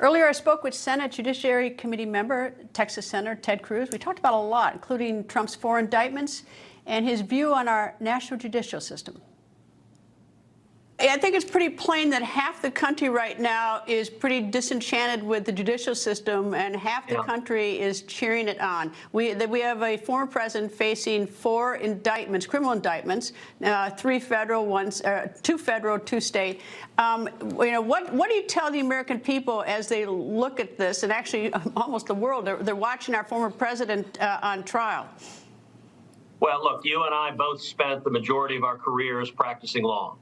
Earlier, I spoke with Senate Judiciary Committee member, Texas Senator Ted Cruz. We talked about a lot, including Trump's 4 indictments and his view on our national judicial system. I think it's pretty plain that half the country right now is pretty disenchanted with the judicial system, and half the country is cheering it on. We have a former president facing 4 indictments, criminal indictments, 3 federal, 2 federal, 2 state. What do you tell the American people as they look at this, and actually almost the world? They're watching our former president on trial. Well, look, you and I both spent the majority of our careers practicing law.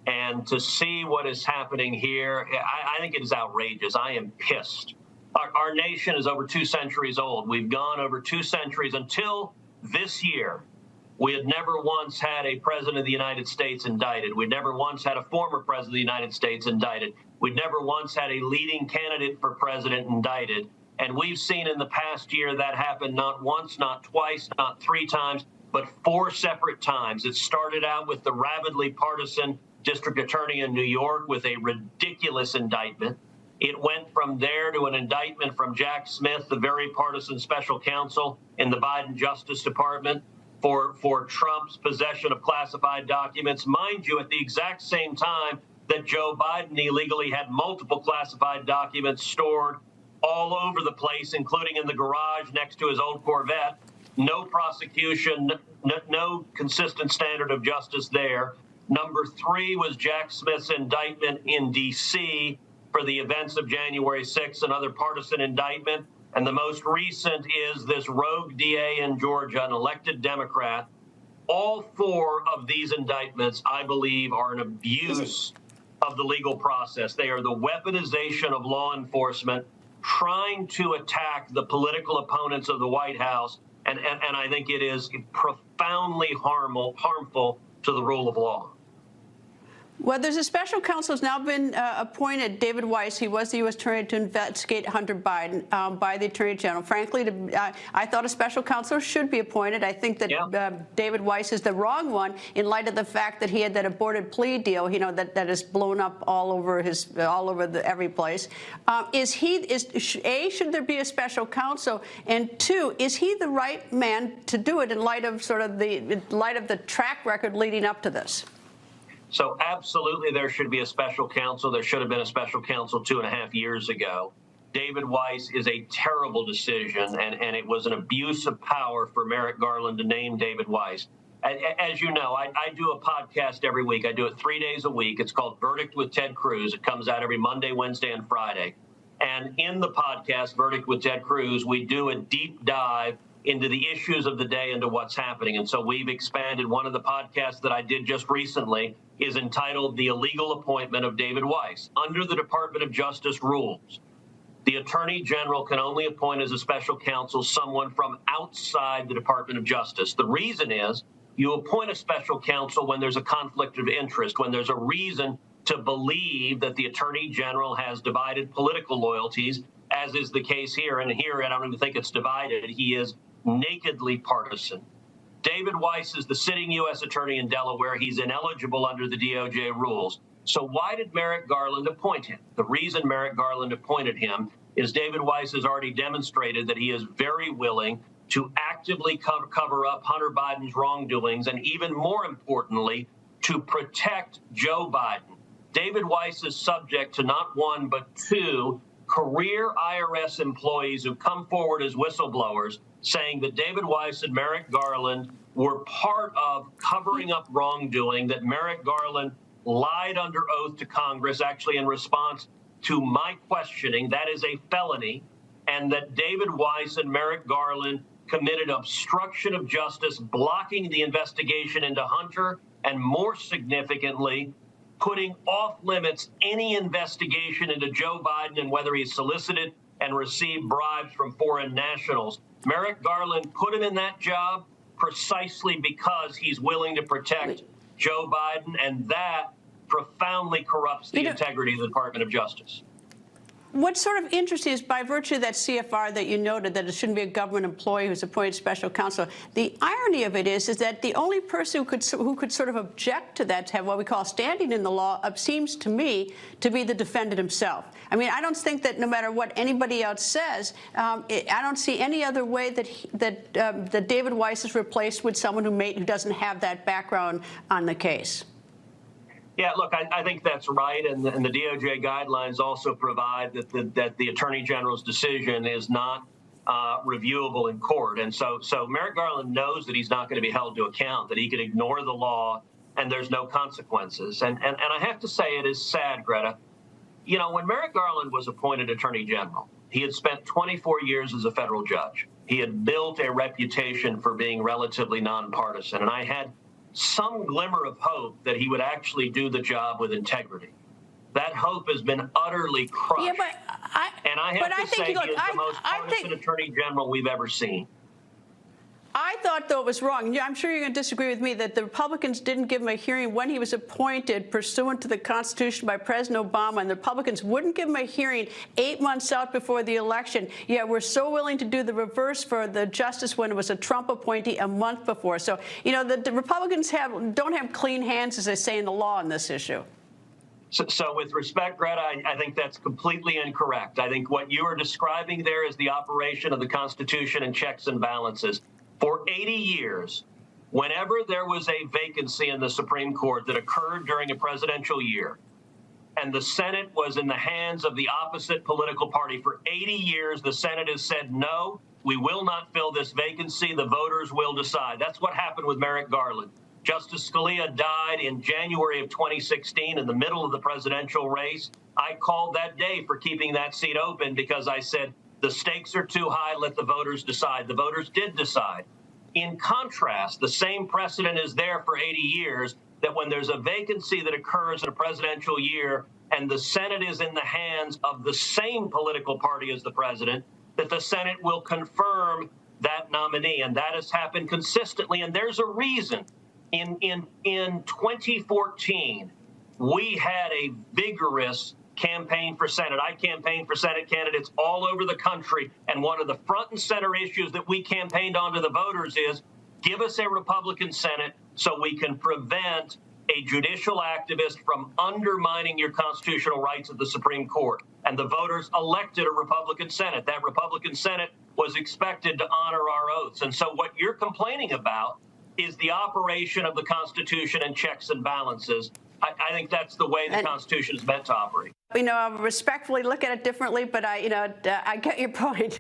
And to see what is happening here, I think it is outrageous. I am pissed. Our nation is over 2 centuries old. We've gone over 2 centuries. Until this year, we had never once had a president of the United States indicted. We'd never once had a former president of the United States indicted. We'd never once had a leading candidate for president indicted. And we've seen in the past year that happen not once, not twice, not 3 times, but 4 separate times. It started out with the rabidly partisan district attorney in New York with a ridiculous indictment. It went from there to an indictment from Jack Smith, the very partisan special counsel in the Biden Justice Department, for Trump's possession of classified documents. Mind you, at the exact same time that Joe Biden illegally had multiple classified documents stored all over the place, including in the garage next to his old Corvette. No prosecution, no consistent standard of justice there. Number 3 was Jack Smith's indictment in D.C. for the events of January 6th, another partisan indictment. And the most recent is this rogue DA in Georgia, an elected Democrat. All 4 of these indictments, I believe, are an abuse of the legal process. They are the weaponization of law enforcement, trying to attack the political opponents of the White House. And I think it is profoundly harmful to the rule of law. Well, there's a special counsel who's now been appointed, David Weiss. He was the U.S. attorney to investigate Hunter Biden by the Attorney General. Frankly, I thought a special counsel should be appointed. I think that David Weiss is the wrong one in light of the fact that he had that aborted plea deal, that is blown up all over every place. Should there be a special counsel? And 2, is he the right man to do it in light of the track record leading up to this? So absolutely there should be a special counsel. There should have been a special counsel 2.5 years ago. David Weiss is a terrible decision, and it was an abuse of power for Merrick Garland to name David Weiss. As you know, I do a podcast every week. I do it 3 days a week. It's called Verdict with Ted Cruz. It comes out every Monday, Wednesday, and Friday. And in the podcast, Verdict with Ted Cruz, we do a deep dive into the issues of the day, into what's happening. And so we've expanded. One of the podcasts that I did just recently is entitled The Illegal Appointment of David Weiss. Under the Department of Justice rules, the Attorney General can only appoint as a special counsel someone from outside the Department of Justice. The reason is you appoint a special counsel when there's a conflict of interest, when there's a reason to believe that the Attorney General has divided political loyalties, as is the case here. And here, I don't even think it's divided. He is nakedly partisan. David Weiss is the sitting U.S. attorney in Delaware. He's ineligible under the DOJ rules. So why did Merrick Garland appoint him? The reason Merrick Garland appointed him is David Weiss has already demonstrated that he is very willing to actively cover up Hunter Biden's wrongdoings, and even more importantly, to protect Joe Biden. David Weiss is subject to not 1, but 2 career IRS employees who come forward as whistleblowers saying that David Weiss and Merrick Garland were part of covering up wrongdoing, that Merrick Garland lied under oath to Congress, actually in response to my questioning. That is a felony. And that David Weiss and Merrick Garland committed obstruction of justice, blocking the investigation into Hunter, and more significantly, putting off limits any investigation into Joe Biden and whether he solicited and received bribes from foreign nationals. Merrick Garland put him in that job precisely because he's willing to protect Joe Biden, and that profoundly corrupts the integrity of the Department of Justice. What's sort of interesting is by virtue of that CFR that you noted, that it shouldn't be a government employee who's appointed special counsel, the irony of it is that the only person who could sort of object to that, to have what we call standing in the law, seems to me to be the defendant himself. I mean, I don't think that no matter what anybody else says, I don't see any other way that David Weiss is replaced with someone who doesn't have that background on the case. Yeah, look, I think that's right, and the DOJ guidelines also provide that the Attorney General's decision is not reviewable in court. And so Merrick Garland knows that he's not going to be held to account, that he can ignore the law and there's no consequences. And I have to say it is sad, Greta. You know, when Merrick Garland was appointed Attorney General, he had spent 24 years as a federal judge. He had built a reputation for being relatively nonpartisan, and I had some glimmer of hope that he would actually do the job with integrity. That hope has been utterly crushed. Yeah, I have to say he is the most partisan Attorney General we've ever seen. I thought, though, it was wrong. I'm sure you're going to disagree with me that the Republicans didn't give him a hearing when he was appointed pursuant to the Constitution by President Obama, and the Republicans wouldn't give him a hearing 8 months out before the election. Yet we're so willing to do the reverse for the justice when it was a Trump appointee a month before. So, you know, the Republicans don't have clean hands, as they say in the law, on this issue. So with respect, Greta, I think that's completely incorrect. I think what you are describing there is the operation of the Constitution and checks and balances. For 80 years, whenever there was a vacancy in the Supreme Court that occurred during a presidential year, and the Senate was in the hands of the opposite political party, for 80 years, the Senate has said, no, we will not fill this vacancy. The voters will decide. That's what happened with Merrick Garland. Justice Scalia died in January of 2016 in the middle of the presidential race. I called that day for keeping that seat open because I said, the stakes are too high, let the voters decide. The voters did decide. In contrast, the same precedent is there for 80 years that when there's a vacancy that occurs in a presidential year and the Senate is in the hands of the same political party as the president, that the Senate will confirm that nominee. And that has happened consistently. And there's a reason. In 2014, we had a vigorous campaign for Senate. I campaigned for Senate candidates all over the country. And one of the front and center issues that we campaigned on to the voters is give us a Republican Senate so we can prevent a judicial activist from undermining your constitutional rights at the Supreme Court. And the voters elected a Republican Senate. That Republican Senate was expected to honor our oaths. And so what you're complaining about is the operation of the Constitution and checks and balances. I think that's the way the Constitution is meant to operate. You know, I respectfully look at it differently, but I get your point.